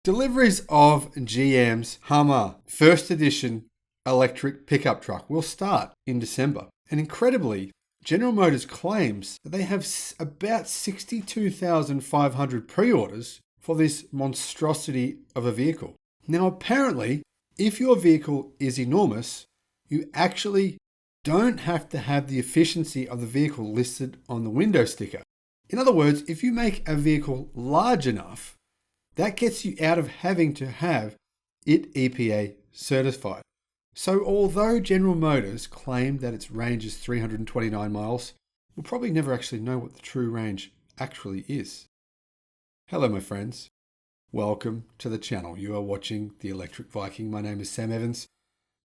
Deliveries of GM's Hummer first edition electric pickup truck will start in December. And incredibly, General Motors claims that they have about 62,500 pre-orders for this monstrosity of a vehicle. Now, apparently, if your vehicle is enormous, you actually don't have to have the efficiency of the vehicle listed on the window sticker. In other words, if you make a vehicle large enough, that gets you out of having to have it EPA certified. So although General Motors claimed that its range is 329 miles, we'll probably never actually know what the true range actually is. Hello, my friends. Welcome to the channel. You are watching The Electric Viking. My name is Sam Evans.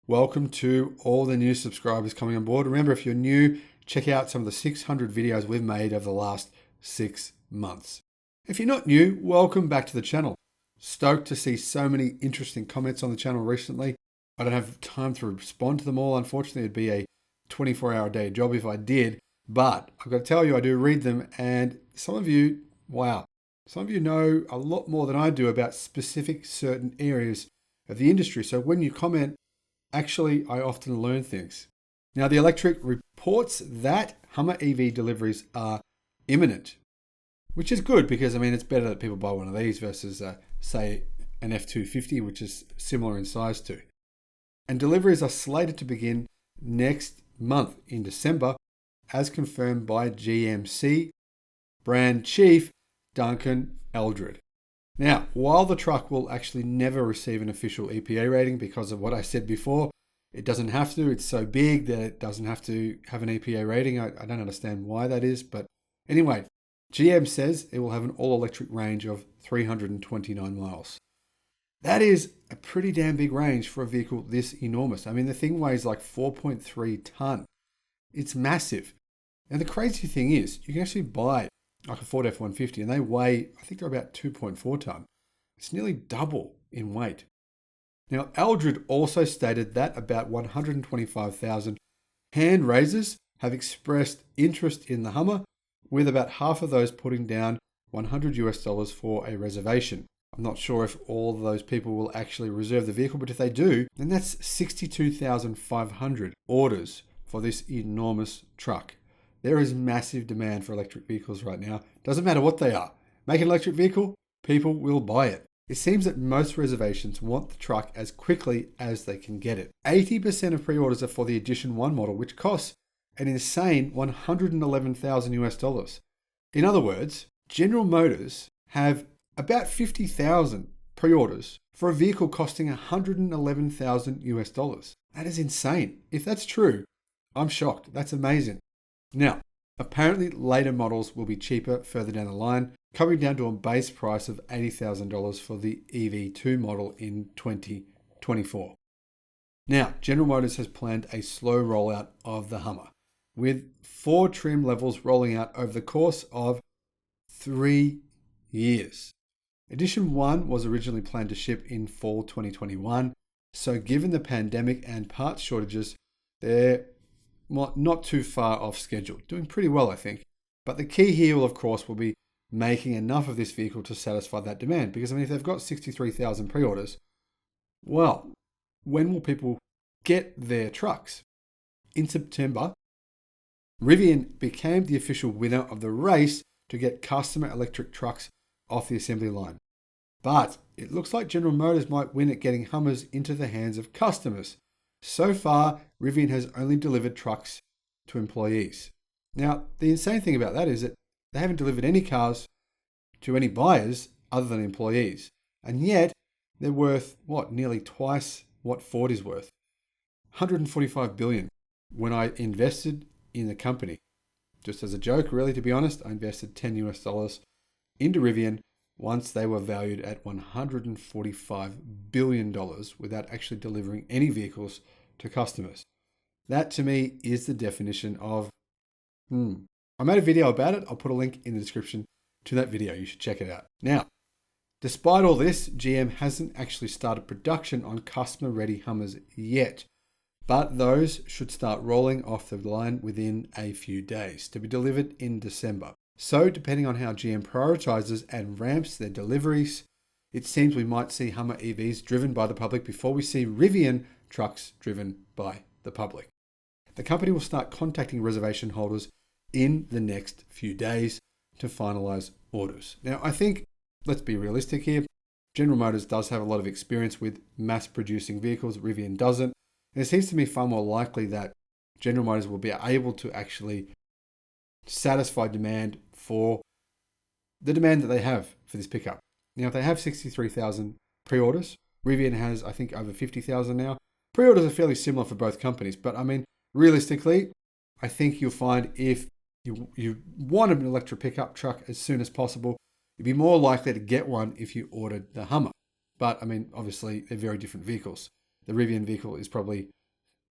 Welcome to all the new subscribers coming on board. Remember, if you're new, check out some of the 600 videos we've made over the last 6 months. If you're not new, welcome back to the channel. Stoked to see so many interesting comments on the channel recently. I don't have time to respond to them all. Unfortunately, it'd be a 24-hour day job if I did. But I've got to tell you, I do read them. And some of you, wow, some of you know a lot more than I do about specific certain areas of the industry. So when you comment, actually, I often learn things. Now, The Electric reports that Hummer EV deliveries are imminent, which is good because, it's better that people buy one of these versus, say, an F-250, which is similar in size to. And deliveries are slated to begin next month in December, as confirmed by GMC brand chief Duncan Eldred. Now, while the truck will actually never receive an official EPA rating because of what I said before, it doesn't have to. It's so big that it doesn't have to have an EPA rating. I don't understand why that is, but anyway, GM says it will have an all-electric range of 329 miles. That is a pretty damn big range for a vehicle this enormous. The thing weighs like 4.3 ton. It's massive. And the crazy thing is, you can actually buy like a Ford F-150 and they weigh, I think they're about 2.4 ton. It's nearly double in weight. Now, Eldred also stated that about 125,000 hand raisers have expressed interest in the Hummer, with about half of those putting down $100 for a reservation. I'm not sure if all of those people will actually reserve the vehicle, but if they do, then that's 62,500 orders for this enormous truck. There is massive demand for electric vehicles right now. Doesn't matter what they are. Make an electric vehicle, people will buy it. It seems that most reservations want the truck as quickly as they can get it. 80% of pre-orders are for the Edition 1 model, which costs an insane $111,000. In other words, General Motors have about 50,000 pre-orders for a vehicle costing $111,000. That is insane. If that's true, I'm shocked. That's amazing. Now, apparently later models will be cheaper further down the line, coming down to a base price of $80,000 for the EV2 model in 2024. Now, General Motors has planned a slow rollout of the Hummer, with 4 trim levels rolling out over the course of 3 years. Edition 1 was originally planned to ship in fall 2021, so given the pandemic and parts shortages, they're not too far off schedule. Doing pretty well, I think. But the key here will, of course, be making enough of this vehicle to satisfy that demand. Because, if they've got 63,000 pre-orders, well, when will people get their trucks? In September, Rivian became the official winner of the race to get customer electric trucks off the assembly line. But it looks like General Motors might win at getting Hummers into the hands of customers. So far, Rivian has only delivered trucks to employees. Now, the insane thing about that is that they haven't delivered any cars to any buyers other than employees. And yet, they're worth, nearly twice what Ford is worth. $145 billion. When I invested in the company, just as a joke, really, to be honest, I invested $10 into Rivian once they were valued at $145 billion without actually delivering any vehicles to customers. That, to me, is the definition of, I made a video about it. I'll put a link in the description to that video. You should check it out. Now, despite all this, GM hasn't actually started production on customer-ready Hummers yet, but those should start rolling off the line within a few days to be delivered in December. So depending on how GM prioritizes and ramps their deliveries, it seems we might see Hummer EVs driven by the public before we see Rivian trucks driven by the public. The company will start contacting reservation holders in the next few days to finalize orders. Now, I think, let's be realistic here, General Motors does have a lot of experience with mass producing vehicles. Rivian doesn't. And it seems to me far more likely that General Motors will be able to actually satisfy demand for the demand that they have for this pickup. Now, if they have 63,000 pre-orders, Rivian has, I think, over 50,000 now. Pre-orders are fairly similar for both companies, but I mean, realistically, I think you'll find if you want an electric pickup truck as soon as possible, you'd be more likely to get one if you ordered the Hummer. But I mean, obviously, they're very different vehicles. The Rivian vehicle is probably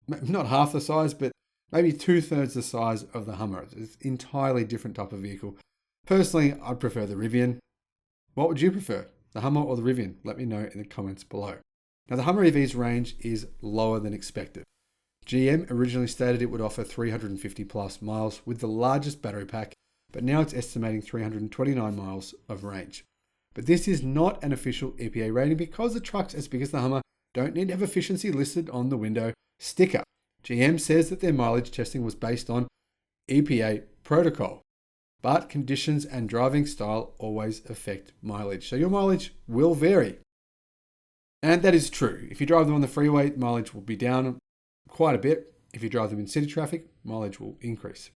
not half the size, but maybe 2/3 the size of the Hummer. It's an entirely different type of vehicle. Personally, I'd prefer the Rivian. What would you prefer, the Hummer or the Rivian? Let me know in the comments below. Now, the Hummer EV's range is lower than expected. GM originally stated it would offer 350 plus miles with the largest battery pack, but now it's estimating 329 miles of range. But this is not an official EPA rating because the trucks as big as the Hummer don't need to have efficiency listed on the window sticker. GM says that their mileage testing was based on EPA protocol, but conditions and driving style always affect mileage. So your mileage will vary. And that is true. If you drive them on the freeway, mileage will be down quite a bit. If you drive them in city traffic, mileage will increase.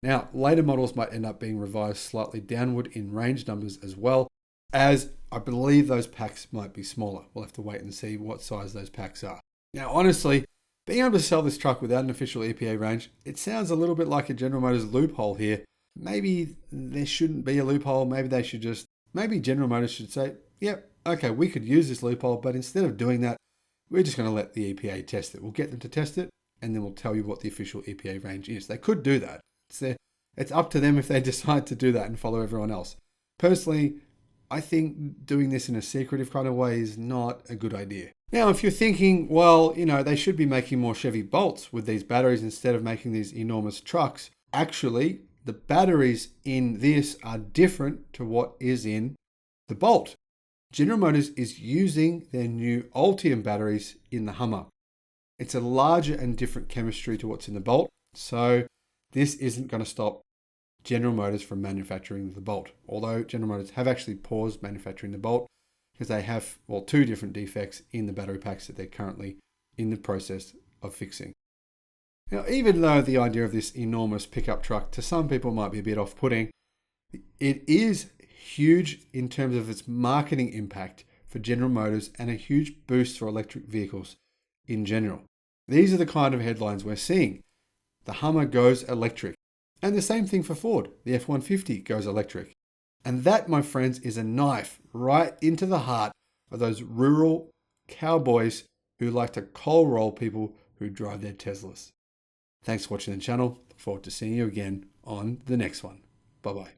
Now, later models might end up being revised slightly downward in range numbers as well, as I believe those packs might be smaller. We'll have to wait and see what size those packs are. Now, honestly, being able to sell this truck without an official EPA range, it sounds a little bit like a General Motors loophole here. Maybe there shouldn't be a loophole. Maybe General Motors should say, yep, okay, we could use this loophole, but instead of doing that, we're just going to let the EPA test it. We'll get them to test it, and then we'll tell you what the official EPA range is. They could do that. It's up to them if they decide to do that and follow everyone else. Personally, I think doing this in a secretive kind of way is not a good idea. Now, if you're thinking, well, they should be making more Chevy Bolts with these batteries instead of making these enormous trucks. Actually, the batteries in this are different to what is in the Bolt. General Motors is using their new Ultium batteries in the Hummer. It's a larger and different chemistry to what's in the Bolt, so this isn't going to stop General Motors from manufacturing the Bolt. Although General Motors have actually paused manufacturing the Bolt because they have, two different defects in the battery packs that they're currently in the process of fixing. Now, even though the idea of this enormous pickup truck to some people might be a bit off-putting, it is huge in terms of its marketing impact for General Motors and a huge boost for electric vehicles in general. These are the kind of headlines we're seeing. The Hummer goes electric. And the same thing for Ford. The F-150 goes electric. And that, my friends, is a knife right into the heart of those rural cowboys who like to coal roll people who drive their Teslas. Thanks for watching the channel. Look forward to seeing you again on the next one. Bye-bye.